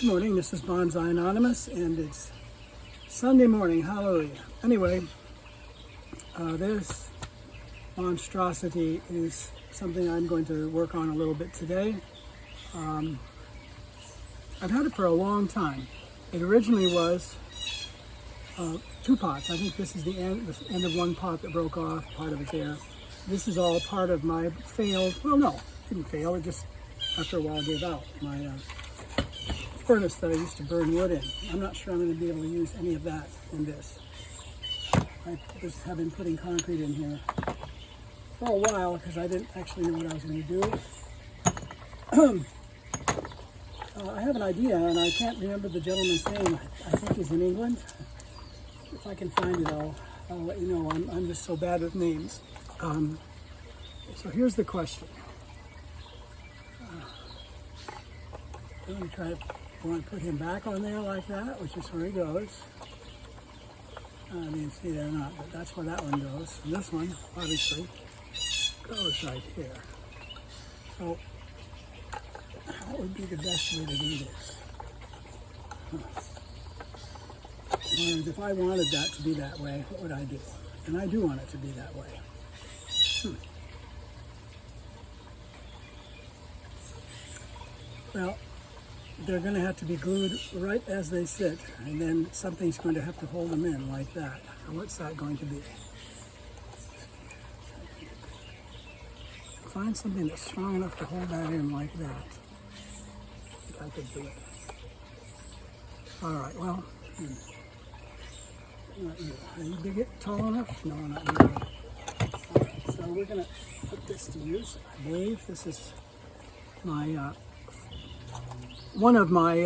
Good morning, this is Bonsai Anonymous, and it's Sunday morning, hallelujah. Anyway, this monstrosity is something I'm going to work on a little bit today. I've had it for a long time. It originally was two pots. I think this is the end of one pot that broke off, part of it there. This is all part of my failed, well no, it didn't fail, it just after a while gave out. My furnace that I used to burn wood in. I'm not sure I'm going to be able to use any of that in this. I just have been putting concrete in here for a while because I didn't actually know what I was going to do. I have an idea, and I can't remember the gentleman's name. I think he's in England. If I can find it, I'll let you know. I'm just so bad with names. So here's the question. I'm going to try to put him back on there like that, which is where he goes. I mean, see there or not, but that's where that one goes. And this one, obviously, goes right here. So, what would be the best way to do this? And if I wanted that to be that way, what would I do? And I do want it to be that way. Well, they're going to have to be glued right as they sit, and then something's going to have to hold them in like that. And what's that going to be? Find something that's strong enough to hold that in like that. I think I could do it. All right, well, not you. Are you tall enough? No, not you. All right, so we're going to put this to use. I believe this is my one of my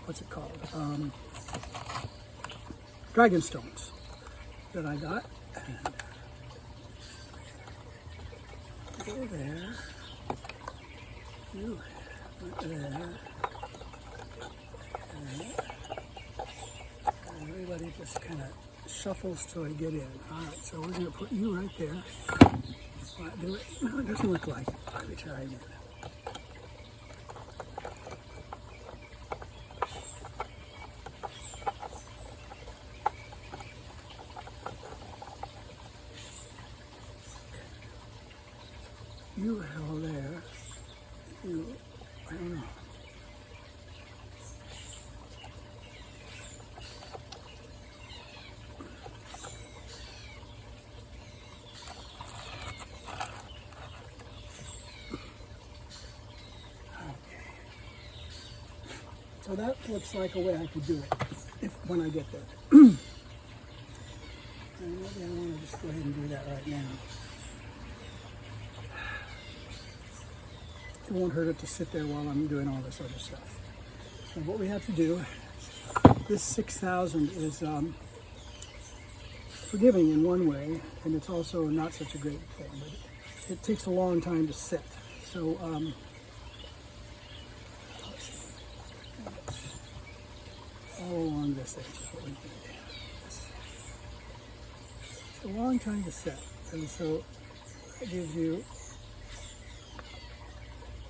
what's it called? Dragon stones that I got. And go there. You right there. And everybody just kind of shuffles till I get in. All right, so we're going to put you right there. Do it? No, it doesn't look like it. Let me try again. You held there. You, I don't know. So that looks like a way I could do it when I get there. And maybe I want to just go ahead and do that right now. It won't hurt it to sit there while I'm doing all this other stuff. So what we have to do, this 6,000 is forgiving in one way, and it's also not such a great thing, but it takes a long time to sit. So all along this edge is what we need. It's a long time to set, and so it gives you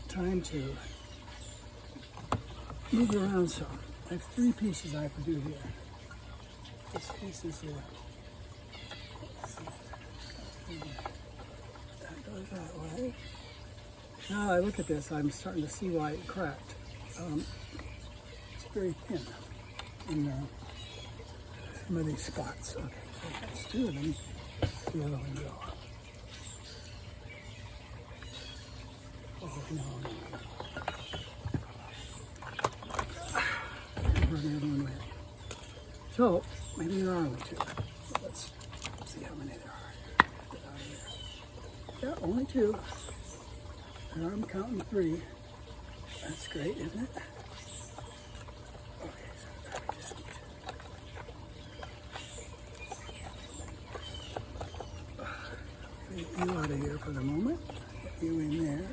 time to move around some. I have three pieces I have to do here. This piece is here. That goes that way. Now I look at this, I'm starting to see why it cracked. It's very thin in some of these spots. Okay, so that's two of them. The other one go. Oh, no. Where the other one went. So, maybe there are only two. Let's see how many there are. Get out of there. Yeah, only two. And I'm counting three. That's great, isn't it? Get you out of here for the moment. Get you in there.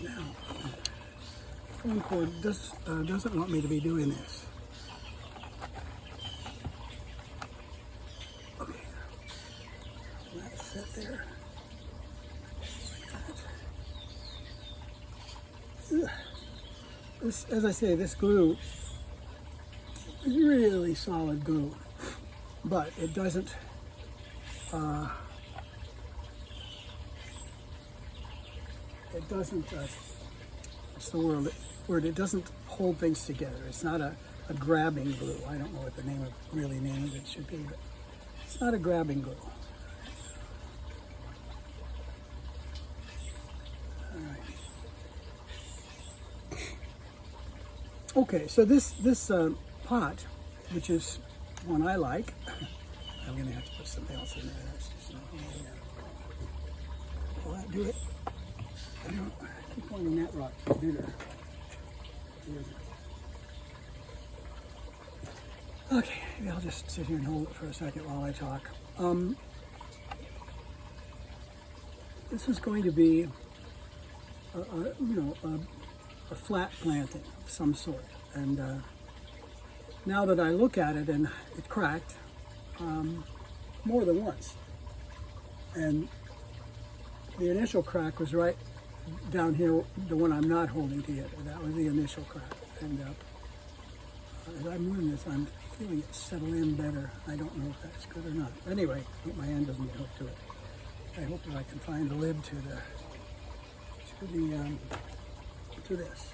Now, the phone cord doesn't want me to be doing this. Okay. set there. This, as I say, this glue is really solid glue, but it doesn't what's the word? It doesn't hold things together. It's not a grabbing glue. I don't know what the really name of it should be, but it's not a grabbing glue. All right. Okay, so this pot, which is one I like, I'm going to have to put something else in there. That's just not will that do it? I keep wanting that rock to be bigger. Okay, maybe I'll just sit here and hold it for a second while I talk. This is going to be a flat planting of some sort, and now that I look at it, and it cracked more than once, and the initial crack was right down here, the one I'm not holding together. That was the initial crack, and as I'm moving this, I'm feeling it settle in better. I don't know if that's good or not. Anyway, I hope my hand doesn't get hooked to it. I hope that I can find the lid to this.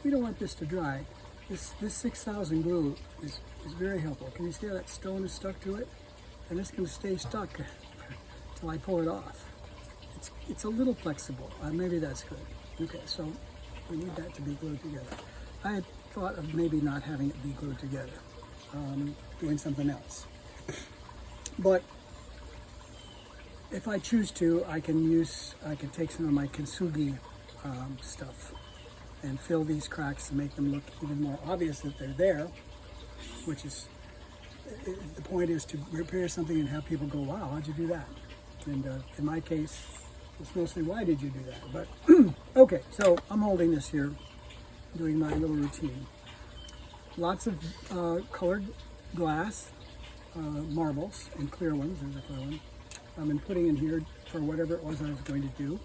We don't want this to dry. This 6000 glue is very helpful. Can you see how that stone is stuck to it? And it's going to stay stuck until I pull it off. It's a little flexible. Maybe that's good. Okay, so we need that to be glued together. I had thought of maybe not having it be glued together, doing something else. But if I choose to, I can take some of my kintsugi stuff and fill these cracks to make them look even more obvious that they're there, which is, the point is to repair something and have people go, wow, how'd you do that? And in my case, it's mostly, why did you do that? But, okay, so I'm holding this here, doing my little routine. Lots of colored glass, marbles, and clear ones. There's a clear one. I've been putting in here for whatever it was I was going to do.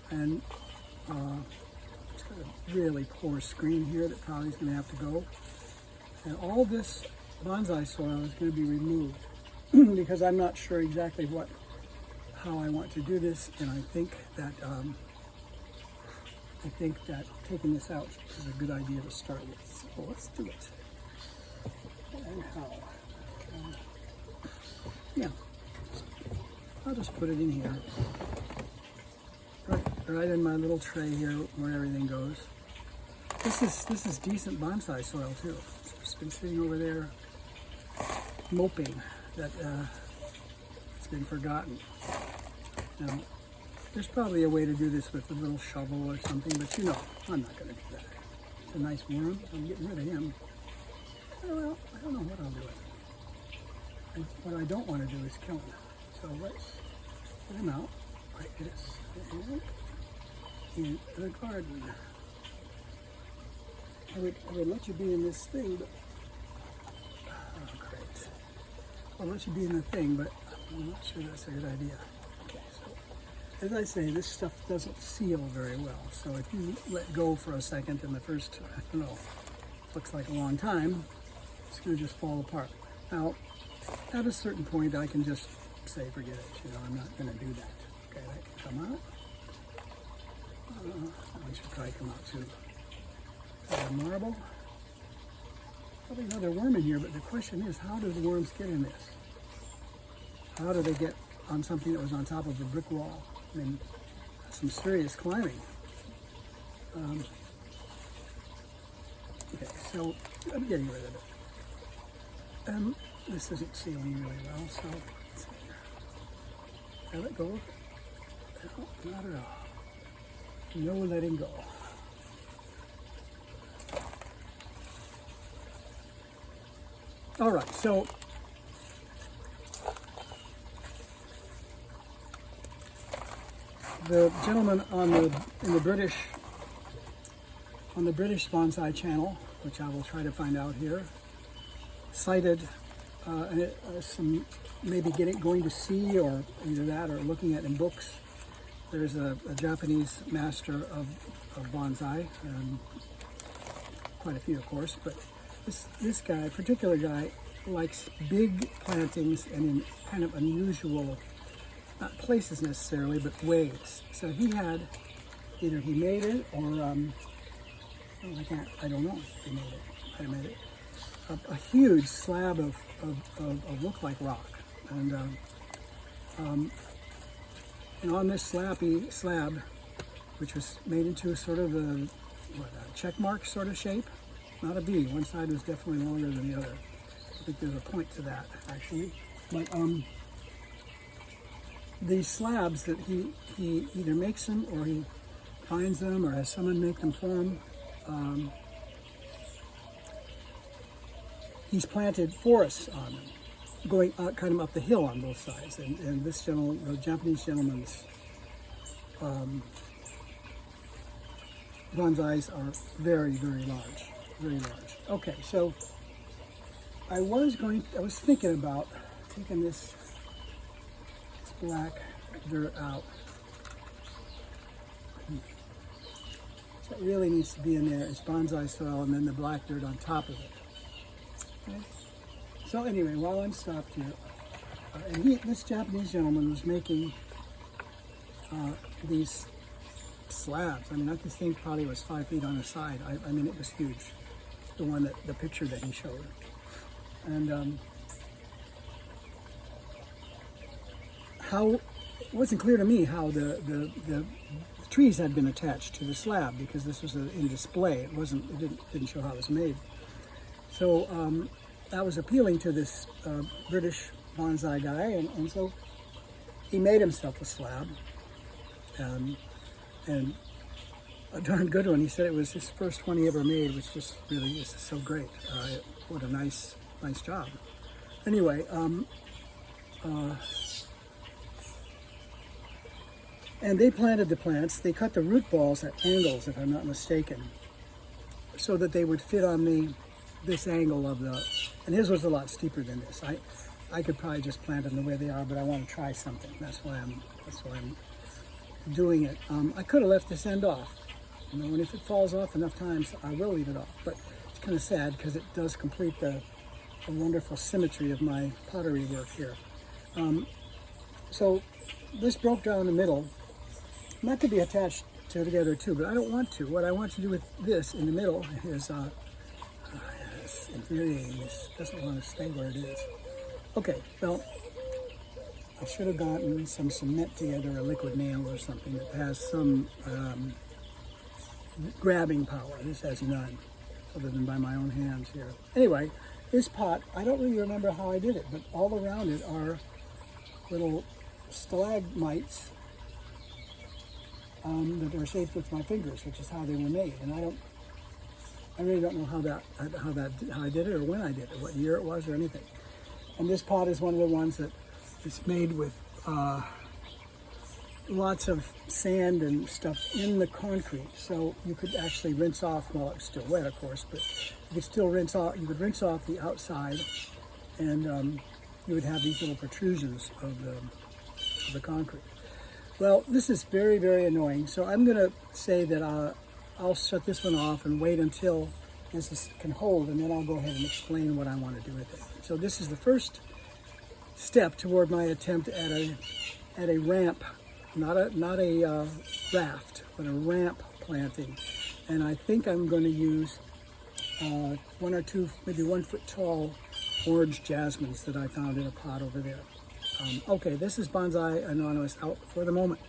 And it's got a really poor screen here that probably is going to have to go. And all this bonsai soil is going to be removed because I'm not sure exactly how I want to do this, and I think that taking this out is a good idea to start with. So let's do it. And how? Yeah, I'll just put it in here, right in my little tray here where everything goes. This is decent bonsai soil too. It's been sitting over there moping that it's been forgotten. Now, there's probably a way to do this with a little shovel or something, but I'm not going to do that. It's a nice worm. I'm getting rid of him. Well, I don't know what I'll do with him. What I don't want to do is kill him. So let's put him out like this. In the garden. I would let you be in this thing, but oh, great. I'll let you be in the thing, but I'm not sure that's a good idea. Okay, so as I say, this stuff doesn't seal very well. So if you let go for a second in the first, I don't know, looks like a long time, it's going to just fall apart. Now, at a certain point, I can just say, forget it. I'm not going to do that. Okay, that can come out. That should probably come out too. Marble. Probably another worm in here, but the question is, how do the worms get in this? How do they get on something that was on top of a brick wall? I mean, that's some serious climbing. Okay, so I'm getting rid of it. This isn't sealing really well, so let's see here. I let go of it? No, not at all. No letting go. All right, so the gentleman on the British bonsai channel, which I will try to find out here, cited some maybe going to see, or either that or looking at in books. There's a Japanese master of bonsai, quite a few of course, but this guy, particular guy, likes big plantings and in kind of unusual, not places necessarily, but ways. So he had, either he made it or, I don't know if he made it, I made it, a huge slab of look like rock. And on this slab, which was made into sort of a check mark sort of shape, not a B. One side was definitely longer than the other. I think there's a point to that, actually. But these slabs that he either makes them, or he finds them, or has someone make them for him. He's planted forests on them, going kind of up the hill on both sides. And this gentleman, the Japanese gentleman's bonsais are very, very large, very large. Okay, so I was thinking about taking this black dirt out. So it really needs to be in there. It's bonsai soil, and then the black dirt on top of it. Okay. So anyway, while I'm stopped here, and this Japanese gentleman was making these slabs. I mean, this thing probably was 5 feet on the side. I mean, it was huge. The picture that he showed. And it wasn't clear to me how the trees had been attached to the slab, because this was in display. It didn't show how it was made. So that was appealing to this British bonsai guy, and so he made himself a slab, and a darn good one. He said it was his first one he ever made, which just really is so great. What a nice job. Anyway, and they planted the plants. They cut the root balls at angles, if I'm not mistaken, so that they would fit on this angle of and his was a lot steeper than this. I could probably just plant them the way they are, but I want to try something. That's why I'm doing it. I could have left this end off, and if it falls off enough times, I will leave it off. But it's kind of sad, because it does complete the wonderful symmetry of my pottery work here. So this broke down the middle. Not to be attached together too, but I don't want to. What I want to do with this in the middle is, it's infuriating. This doesn't want to stay where it is. Okay, well, I should have gotten some cement together, a liquid nail or something that has some grabbing power. This has none, other than by my own hands here. Anyway, this pot, I don't really remember how I did it, but all around it are little stalagmites that are shaped with my fingers, which is how they were made. And I really don't know how I did it, or when I did it, what year it was, or anything. And this pot is one of the ones that is made with lots of sand and stuff in the concrete, so you could actually rinse off, well, it's still wet, of course, but you could still rinse off. You could rinse off the outside, and you would have these little protrusions of the concrete. Well, this is very, very annoying, so I'm going to say that I'll shut this one off and wait until this can hold, and then I'll go ahead and explain what I want to do with it. So this is the first step toward my attempt at a ramp, not a raft, but a ramp planting. And I think I'm going to use 1 or 2, maybe 1 foot tall orange jasmines that I found in a pot over there. Okay, this is Bonsai Anonymous out for the moment.